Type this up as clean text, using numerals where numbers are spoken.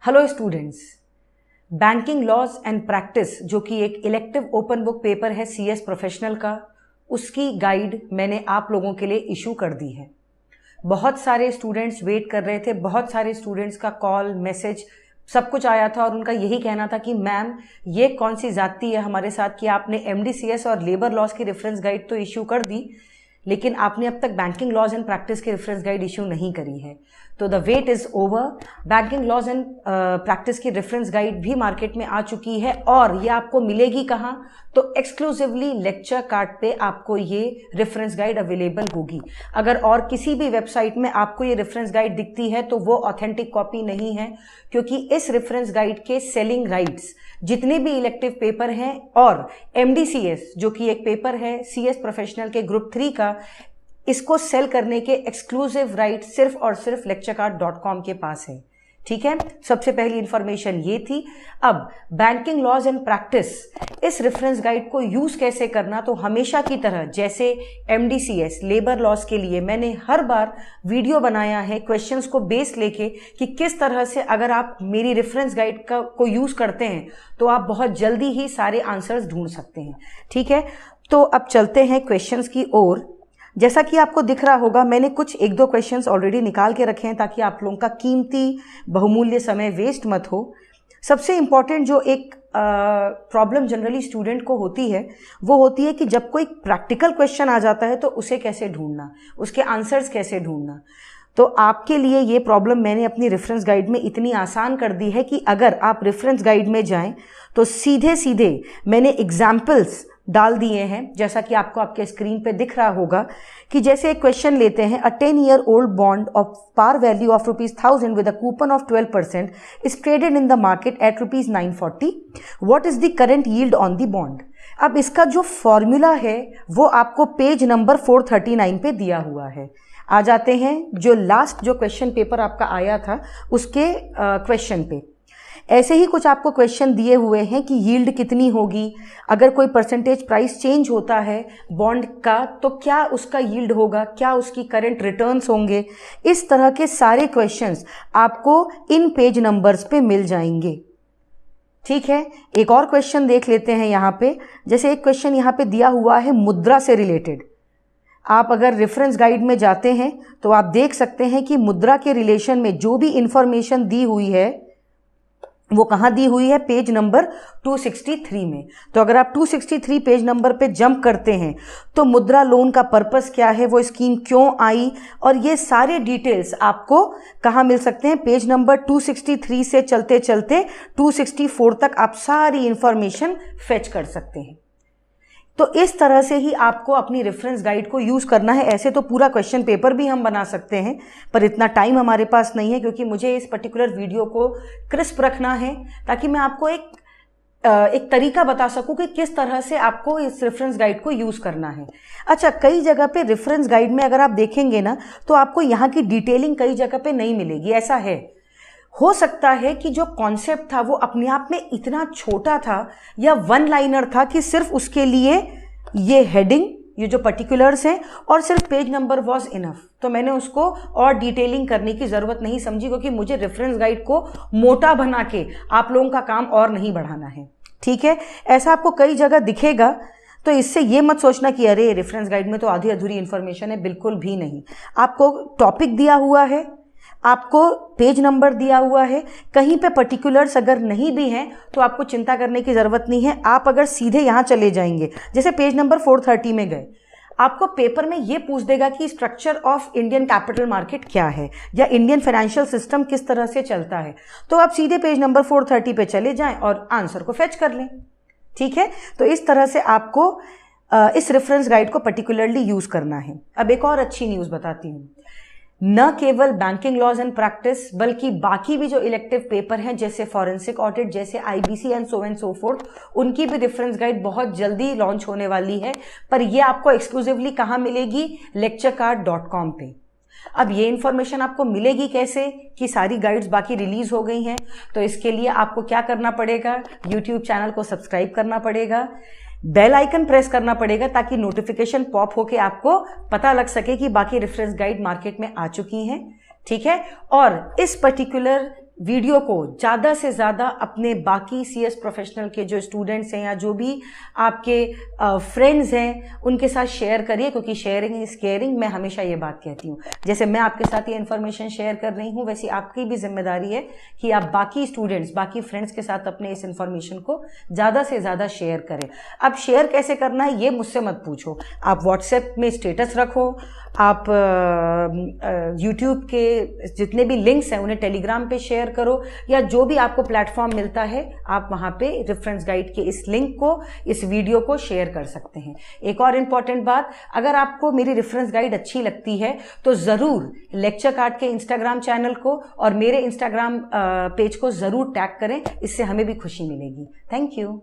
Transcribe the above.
Hello students, banking laws and practice जो कि एक इलेक्टिव ओपन बुक पेपर है सीएस प्रोफेशनल का, उसकी गाइड मैंने आप लोगों के लिए इशू कर दी है। बहुत सारे स्टूडेंट्स वेट कर रहे थे, बहुत सारे स्टूडेंट्स का कॉल मैसेज सब कुछ आया था और उनका यही कहना था कि मैम ये कौन सी जाती है हमारे साथ कि आपने एमडीसीएस और लेबर लॉज की रेफरेंस गाइड तो इशू कर दी, लेकिन आपने अब तक बैंकिंग लॉज एंड प्रैक्टिस की रेफरेंस गाइड इशू नहीं करी है। तो the wait is over. Banking laws and practice की रेफरेंस गाइड भी मार्केट में आ चुकी है और ये आपको मिलेगी कहाँ? तो एक्सक्लूसिवली लेक्चर कार्ड पे आपको ये रेफरेंस गाइड अवेलेबल होगी। अगर और किसी भी वेबसाइट में आपको ये रेफरेंस गाइड दिखती है तो वो ऑथेंटिक कॉपी नहीं है, क्योंकि इस रेफरेंस गाइड के सेलिंग राइट्स जितने भी इलेक्टिव पेपर हैं और एमडीसीएस जो कि एक पेपर है सीएस प्रोफेशनल के ग्रुप 3 का, इसको सेल करने के एक्सक्लूसिव राइट सिर्फ और सिर्फ lecturecard.com के पास है। ठीक है, सबसे पहली इंफॉर्मेशन ये थी। अब बैंकिंग लॉज एंड प्रैक्टिस इस रेफरेंस गाइड को यूज कैसे करना, तो हमेशा की तरह जैसे एमडीसीएस लेबर लॉज के लिए मैंने हर बार वीडियो बनाया है क्वेश्चंस को बेस लेके कि किस तरह से अगर आप मेरी रेफरेंस गाइड को यूज करते हैं तो आप बहुत जल्दी ही सारे आंसर्स ढूंढ सकते हैं। ठीक है, तो अब चलते हैं क्वेश्चंस की ओर। जैसा कि आपको दिख रहा होगा, मैंने कुछ एक दो क्वेश्चंस ऑलरेडी निकाल के रखे हैं ताकि आप लोगों का कीमती बहुमूल्य समय वेस्ट मत हो। सबसे इम्पॉर्टेंट जो एक प्रॉब्लम जनरली स्टूडेंट को होती है वो होती है कि जब कोई प्रैक्टिकल क्वेश्चन आ जाता है तो उसे कैसे ढूंढना, उसके आंसर्स कैसे ढूंढना। तो आपके लिए ये प्रॉब्लम मैंने अपनी रेफरेंस गाइड में इतनी आसान कर दी है कि अगर आप रेफरेंस गाइड में जाएं तो सीधे सीधे मैंने एग्जाम्पल्स डाल दिए हैं, जैसा कि आपको आपके स्क्रीन पे दिख रहा होगा कि जैसे एक क्वेश्चन लेते हैं, a 10-year-old bond of par value of ₹1000 with a coupon of 12% is traded in the market at ₹940। What is the current yield on the bond. अब इसका जो फॉर्मूला है वो आपको पेज नंबर 439 पे दिया हुआ है। आ जाते हैं जो लास्ट जो क्वेश्चन पेपर आपका आया था उसके क्वेश्चन पे। ऐसे ही कुछ आपको क्वेश्चन दिए हुए हैं कि यील्ड कितनी होगी, अगर कोई परसेंटेज प्राइस चेंज होता है बॉन्ड का तो क्या उसका यील्ड होगा, क्या उसकी करंट रिटर्न्स होंगे। इस तरह के सारे क्वेश्चंस आपको इन पेज नंबर्स पे मिल जाएंगे। ठीक है, एक और क्वेश्चन देख लेते हैं यहाँ पे। जैसे एक क्वेश्चन यहाँ पे दिया हुआ है मुद्रा से रिलेटेड। आप अगर रेफरेंस गाइड में जाते हैं तो आप देख सकते हैं कि मुद्रा के रिलेशन में जो भी इंफॉर्मेशन दी हुई है वो कहाँ दी हुई है, पेज नंबर 263 में। तो अगर आप 263 पेज नंबर पे जंप करते हैं तो मुद्रा लोन का पर्पस क्या है, वो स्कीम क्यों आई, और ये सारे डिटेल्स आपको कहाँ मिल सकते हैं, पेज नंबर 263 से चलते चलते 264 तक आप सारी इंफॉर्मेशन फेच कर सकते हैं। तो इस तरह से ही आपको अपनी रेफरेंस गाइड को यूज़ करना है। ऐसे तो पूरा क्वेश्चन पेपर भी हम बना सकते हैं, पर इतना टाइम हमारे पास नहीं है क्योंकि मुझे इस पर्टिकुलर वीडियो को क्रिस्प रखना है ताकि मैं आपको एक तरीका बता सकूं कि किस तरह से आपको इस रेफरेंस गाइड को यूज़ करना है। अच्छा, कई जगह पे रेफरेंस गाइड में अगर आप देखेंगे ना तो आपको यहाँ की डिटेलिंग कई जगह पे नहीं मिलेगी। ऐसा है, हो सकता है कि जो कॉन्सेप्ट था वो अपने आप में इतना छोटा था या वन लाइनर था कि सिर्फ उसके लिए ये हेडिंग, ये जो पर्टिकुलर्स हैं और सिर्फ पेज नंबर वाज इनफ। तो मैंने उसको और डिटेलिंग करने की ज़रूरत नहीं समझी, क्योंकि मुझे रेफरेंस गाइड को मोटा बना के आप लोगों का काम और नहीं बढ़ाना है। ठीक है, ऐसा आपको कई जगह दिखेगा, तो इससे ये मत सोचना कि अरे रेफरेंस गाइड में तो आधी अधूरी इन्फॉर्मेशन है। बिल्कुल भी नहीं। आपको टॉपिक दिया हुआ है, आपको पेज नंबर दिया हुआ है, कहीं पे पर्टिकुलर्स अगर नहीं भी हैं तो आपको चिंता करने की ज़रूरत नहीं है। आप अगर सीधे यहाँ चले जाएंगे, जैसे पेज नंबर 430 में गए, आपको पेपर में ये पूछ देगा कि structure of Indian capital market क्या है या इंडियन फाइनेंशियल सिस्टम किस तरह से चलता है, तो आप सीधे पेज नंबर 430 पे चले जाएं और आंसर को फेच कर लें। ठीक है, तो इस तरह से आपको इस रेफरेंस गाइड को पर्टिकुलरली यूज़ करना है। अब एक और अच्छी न्यूज़ बताती हूँ। न केवल बैंकिंग लॉज एंड प्रैक्टिस बल्कि बाकी भी जो इलेक्टिव पेपर हैं जैसे फॉरेंसिक ऑडिट, जैसे आईबीसी एंड सो फोर्थ, उनकी भी रेफरेंस गाइड बहुत जल्दी लॉन्च होने वाली है। पर ये आपको एक्सक्लूसिवली कहाँ मिलेगी, lecturecard.com पे। अब ये इन्फॉर्मेशन आपको मिलेगी कैसे कि सारी गाइड्स बाकी रिलीज हो गई हैं, तो इसके लिए आपको क्या करना पड़ेगा, यूट्यूब चैनल को सब्सक्राइब करना पड़ेगा, बेल आइकन प्रेस करना पड़ेगा ताकि नोटिफिकेशन पॉप होके आपको पता लग सके कि बाकी रेफरेंस गाइड मार्केट में आ चुकी हैं। ठीक है, और इस पर्टिकुलर वीडियो को ज़्यादा से ज़्यादा अपने बाकी CS प्रोफेशनल के जो स्टूडेंट्स हैं या जो भी आपके फ्रेंड्स हैं उनके साथ शेयर करिए, क्योंकि शेयरिंग इज़ केयरिंग। मैं हमेशा ये बात कहती हूँ, जैसे मैं आपके साथ ये इन्फॉर्मेशन शेयर कर रही हूँ, वैसे आपकी भी जिम्मेदारी है कि आप बाकी स्टूडेंट्स, बाकी फ्रेंड्स के साथ अपने इस इन्फॉर्मेशन को ज़्यादा से ज़्यादा शेयर करें। अब शेयर कैसे करना है ये मुझसे मत पूछो, आप व्हाट्सएप में स्टेटस रखो, आप यूट्यूब के जितने भी लिंक्स हैं उन्हें टेलीग्राम पे शेयर करो, या जो भी आपको प्लेटफॉर्म मिलता है आप वहाँ पे रेफरेंस गाइड के इस लिंक को, इस वीडियो को शेयर कर सकते हैं। एक और इम्पॉर्टेंट बात, अगर आपको मेरी रेफरेंस गाइड अच्छी लगती है तो ज़रूर लेक्चर कार्ड के इंस्टाग्राम चैनल को और मेरे इंस्टाग्राम पेज को ज़रूर टैग करें, इससे हमें भी खुशी मिलेगी। Thank you.